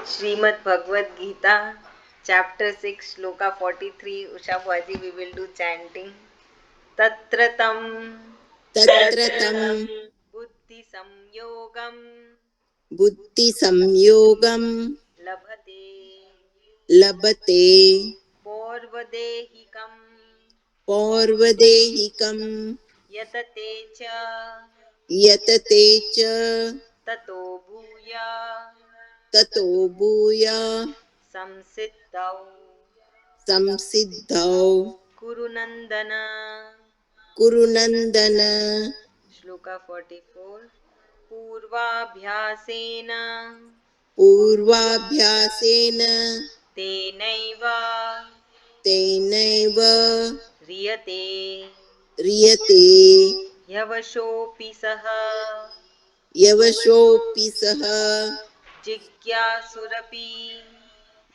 Srimad Bhagwad Gita, chapter 6, Sloka 43. Usha Bhaji, we will do chanting. Tatratam तत्र Buddhi Samyogam बुद्धिसंयोगं Labhate लभते Porvadehikam पौर्वदेहिकं Yatate cha यतते च Tato Bhuya ततो भूया Samsiddhau संसिद्धौ Kurunandana. कुरु नन्दन Shloka 44. पूर्वाभ्यासेन पूर्वाभ्यासेन तेनैव तेनैव ह्रियते ह्रियते ह्यवशोऽपि सः यवशोऽपि सः जिज्ञासुरपि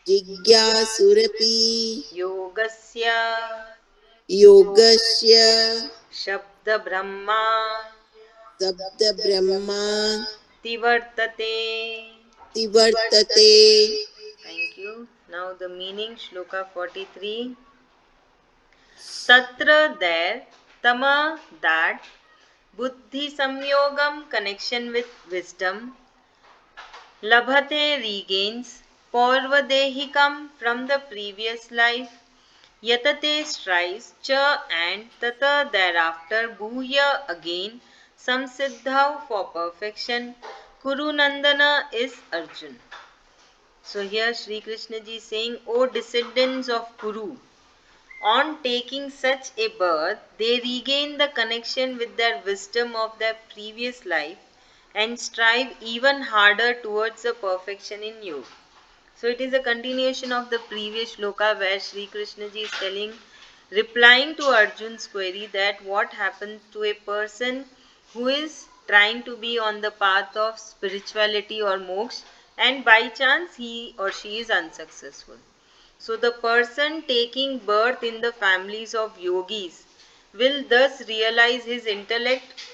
जिज्ञासुरपि योगस्य योगस्य शब्दब्रह्मा शब्दब्रह्मा तिवर्तते. तिवर्तते. Thank you. Now the meaning, Shloka 43. Tatra, there, tama, that, buddhi samyogam, connection with wisdom, labhate, regains, porvadehikam, from the previous life, yatate, strives, cha, and tata, thereafter, bhuya, again, samsiddhav, for perfection, kuru nandana is Arjun. So here Sri Krishna ji is saying, O descendants of Kuru, on taking such a birth, they regain the connection with their wisdom of their previous life and strive even harder towards the perfection in yoga. So it is a continuation of the previous shloka where Sri Krishna ji is telling, replying to Arjun's query, that what happens to a person who is trying to be on the path of spirituality or moksha, and by chance he or she is unsuccessful. So the person taking birth in the families of yogis will thus realize his intellect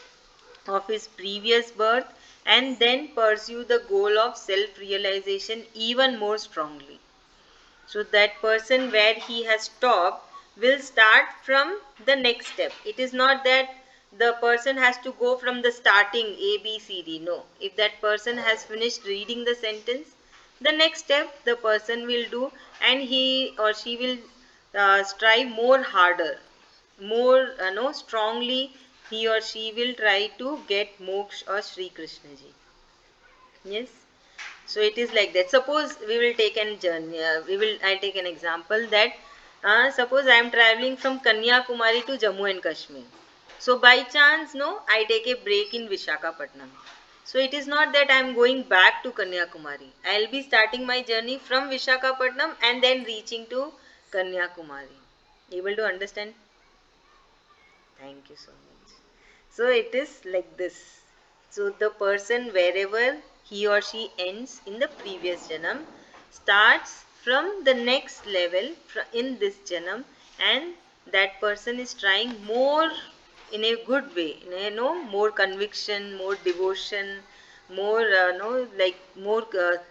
of his previous birth and then pursue the goal of self-realization even more strongly. So that person where he has stopped will start from the next step. It is not that the person has to go from the starting A, B, C, D. No. If that person has finished reading the sentence, the next step the person will do, and he or she will strive more harder, more no strongly. He or she will try to get moksha or Sri Krishna ji. Yes. So it is like that. Suppose we will take an journey. I'll take an example that suppose I am traveling from Kanyakumari to Jammu and Kashmir. So by chance, no, I take a break in Vishakhapatnam. So it is not that I am going back to Kanyakumari. I will be starting my journey from Vishakhapatnam and then reaching to Kanyakumari. Able to understand? Thank you so much. So it is like this. So the person wherever he or she ends in the previous janam starts from the next level in this janam, and that person is trying more in a good way, more conviction, more devotion, more more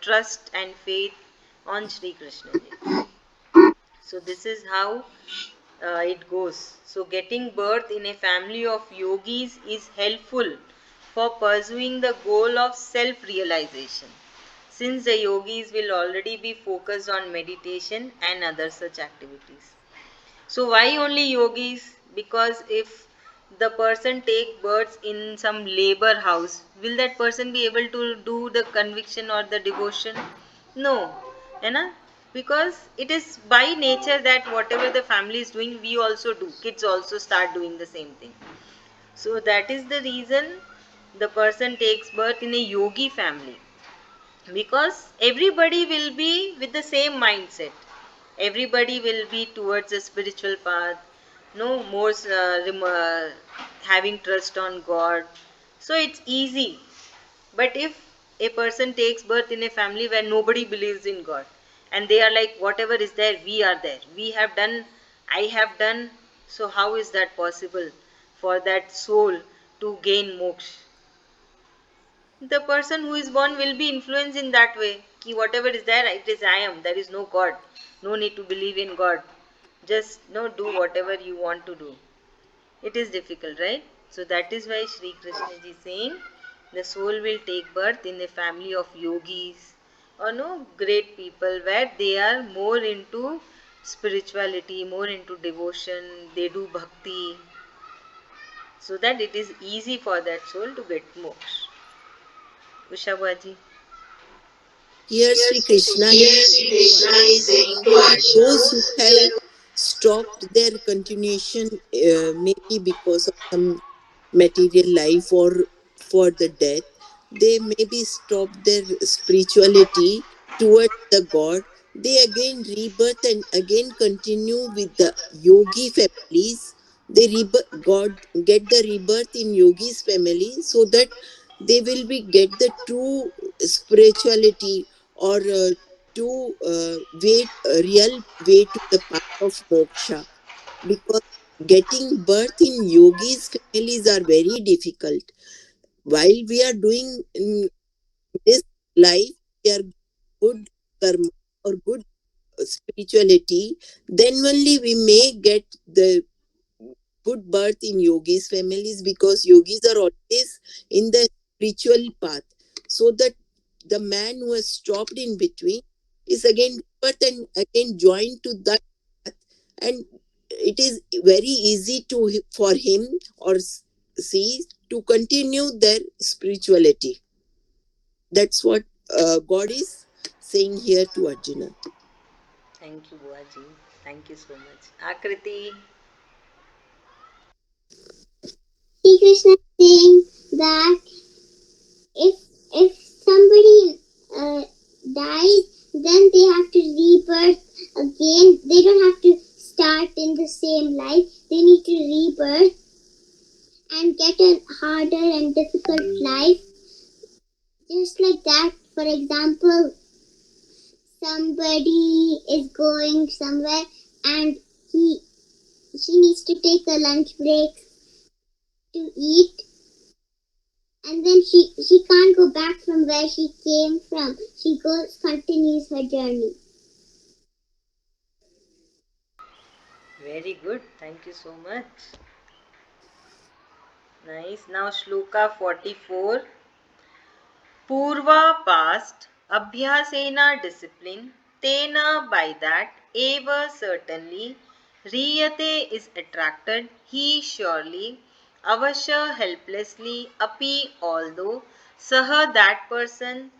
trust and faith on Sri Krishna ji. So this is how it goes. So getting birth in a family of yogis is helpful for pursuing the goal of self-realization, since the yogis will already be focused on meditation and other such activities. So why only yogis? Because if the person take births in some labor house, will that person be able to do the conviction or the devotion? No. Because it is by nature that whatever the family is doing, we also do. Kids also start doing the same thing. So that is the reason the person takes birth in a yogi family, because everybody will be with the same mindset. Everybody will be towards a spiritual path, no more having trust on God. So it's easy. But if a person takes birth in a family where nobody believes in God, and they are like, whatever is there, we are there, we have done, I have done, so how is that possible for that soul to gain moksha? the person who is born will be influenced in that way. Ki whatever is there, it is I am. There is no God. No need to believe in God. Just no do whatever you want to do. It is difficult, right? So that is why Sri Krishna ji is saying the soul will take birth in a family of yogis or no great people where they are more into spirituality, more into devotion, they do bhakti, so that it is easy for that soul to get moksha. Usha Baji. Here Sri Krishna is saying to Arjuna, those who have stopped their continuation, maybe because of some material life or for the death, they maybe stop their spirituality towards the God. They again rebirth and again continue with the yogi families. They God get the rebirth in yogis family so that they will be get the true spirituality or to way real way to the path of moksha, because getting birth in yogis families are very difficult. While we are doing in this life, we are good karma or good spirituality, then only we may get the good birth in yogis families, because yogis are always in the spiritual path, so that the man who has stopped in between is again birth and again joined to that path, and it is very easy to for him or see to continue their spirituality. That's what God is saying here to Arjuna. Thank you, Buaji. Thank you so much. Akriti. Sri Krishna saying that if if somebody dies, then they have to rebirth again. They don't have to start in the same life. They need to rebirth and get a harder and difficult life. Just like that, for example, somebody is going somewhere and he she needs to take a lunch break to eat, and then she can't go back from where she came from. She continues her journey. Very good. Thank you so much. Nice. Now Shloka 44. Purva past abhyasena discipline tena by that eva certainly riyate is attracted he surely avasha helplessly api although saha that person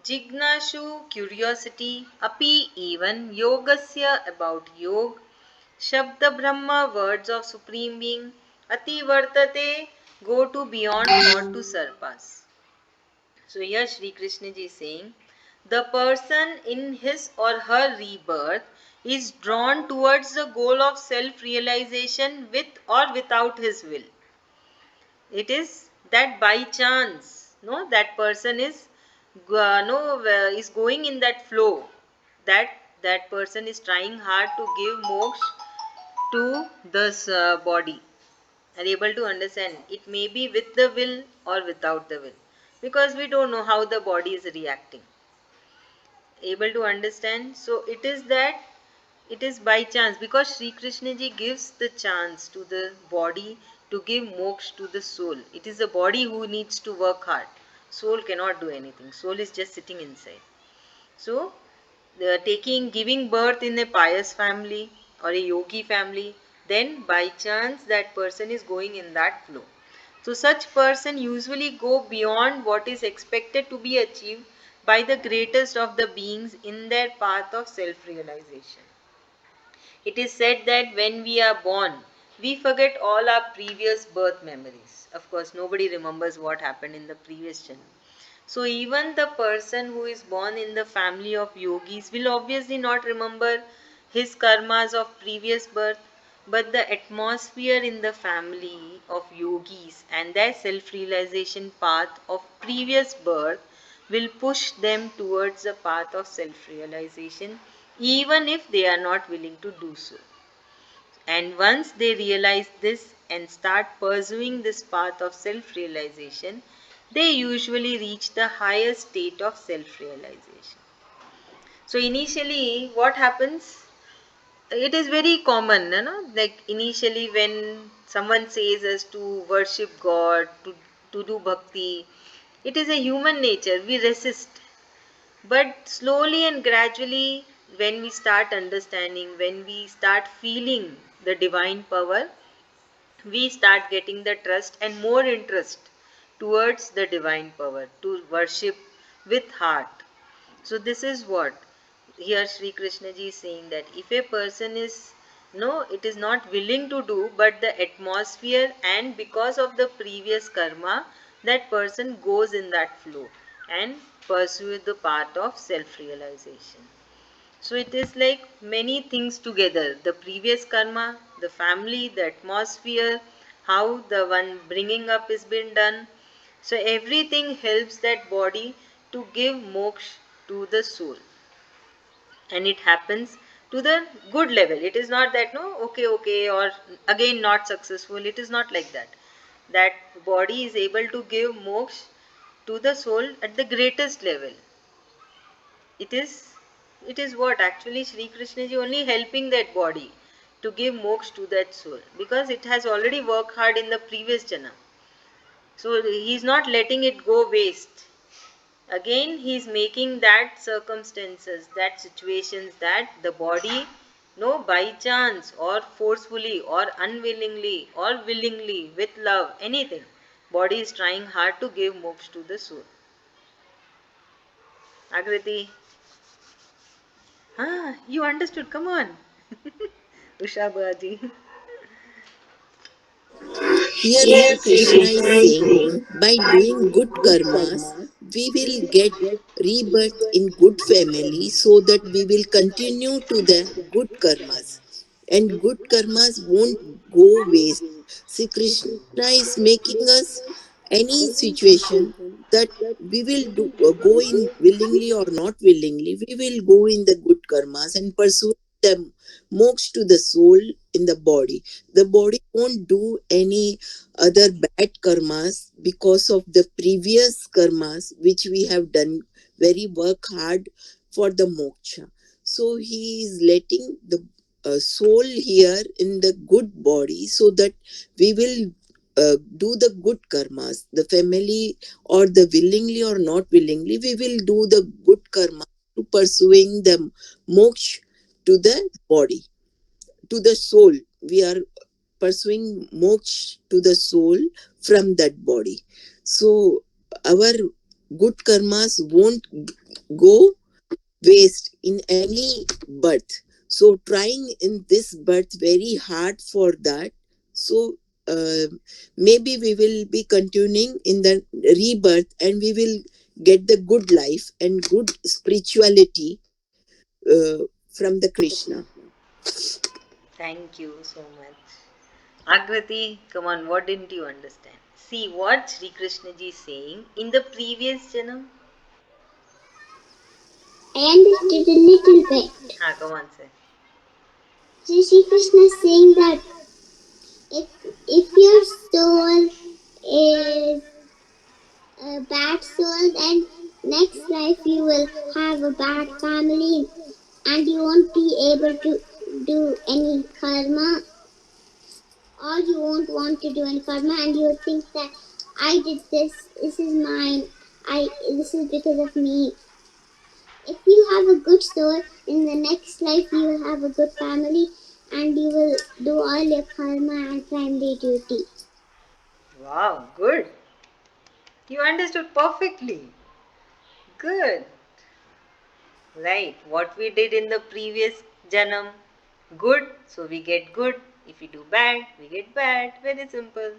jignashu curiosity api even yogasya about yog shabda brahma words of supreme being ati vartate go to beyond or to surpass. So here Sri Krishna ji is saying the person in his or her rebirth is drawn towards the goal of self-realization with or without his will. It is that by chance, no, that person is is going in that flow. That that person is trying hard to give moksha to this body. Are able to understand? It may be with the will or without the will, because we don't know how the body is reacting. Able to understand? So it is that it is by chance, because Sri Krishna ji gives the chance to the body to give moksha to the soul. It is the body who needs to work hard. Soul cannot do anything. Soul is just sitting inside. So giving birth in a pious family or a yogi family, then by chance that person is going in that flow. So such person usually go beyond what is expected to be achieved by the greatest of the beings in their path of self-realization. It is said that when we are born, we forget all our previous birth memories. Of course, nobody remembers what happened in the previous generation. So even the person who is born in the family of yogis will obviously not remember his karmas of previous birth, but the atmosphere in the family of yogis and their self-realization path of previous birth will push them towards the path of self-realization, even if they are not willing to do so. And once they realize this and start pursuing this path of self realization, they usually reach the highest state of self realization. So, initially, what happens? It is very common, you know, like initially when someone says us to worship God, to do bhakti, it is a human nature, we resist. But slowly and gradually, when we start understanding, when we start feeling the divine power, we start getting the trust and more interest towards the divine power, to worship with heart. So this is what here Sri Krishna ji is saying, that if a person is no, it is not willing to do, but the atmosphere and because of the previous karma, that person goes in that flow and pursue the path of self-realization. So it is like many things together, the previous karma, the family, the atmosphere, how the one bringing up is been done. So everything helps that body to give moksha to the soul. And it happens to the good level. It is not that no, okay, or again not successful. It is not like that. That body is able to give moksha to the soul at the greatest level. it is it is what actually Sri Krishna is only helping that body to give moksha to that soul, because it has already worked hard in the previous jana. So he is not letting it go waste. Again he is making that circumstances, that situations, that the body, no, by chance or forcefully or unwillingly or willingly with love, anything, body is trying hard to give moksha to the soul. Agriti, you understood, come on. Usha Baji. Here Sri Krishna is saying, by doing good karmas, we will get rebirth in good family so that we will continue to the good karmas. And good karmas won't go waste. Sri Krishna is making us any situation that we will go in willingly or not willingly, we will go in the good karmas and pursue the moksha to the soul in the body. The body won't do any other bad karmas because of the previous karmas which we have done very work hard for the moksha. So he is letting the soul here in the good body so that we will do the good karmas, the family, or the willingly or not willingly, we will do the good karma to pursuing the moksha to the body, to the soul. We are pursuing moksha to the soul from that body. So our good karmas won't go waste in any birth. So trying in this birth very hard for that. So uh, maybe we will be continuing in the rebirth and we will get the good life and good spirituality from the Krishna. Thank you so much. Agriti, come on, what didn't you understand? See what Sri Krishna ji is saying in the previous janam. I understood a little bit. Come on, sir. So Shri Krishna is saying that if your soul is a bad soul, then next life you will have a bad family and you won't be able to do any karma, or you won't want to do any karma, and you will think that I did this is mine, this is because of me. If you have a good soul, in the next life you will have a good family and you will do all your karma and family duty. Wow, good. You understood perfectly. Good. Right. What we did in the previous janam. Good. So we get good. If we do bad, we get bad. Very simple.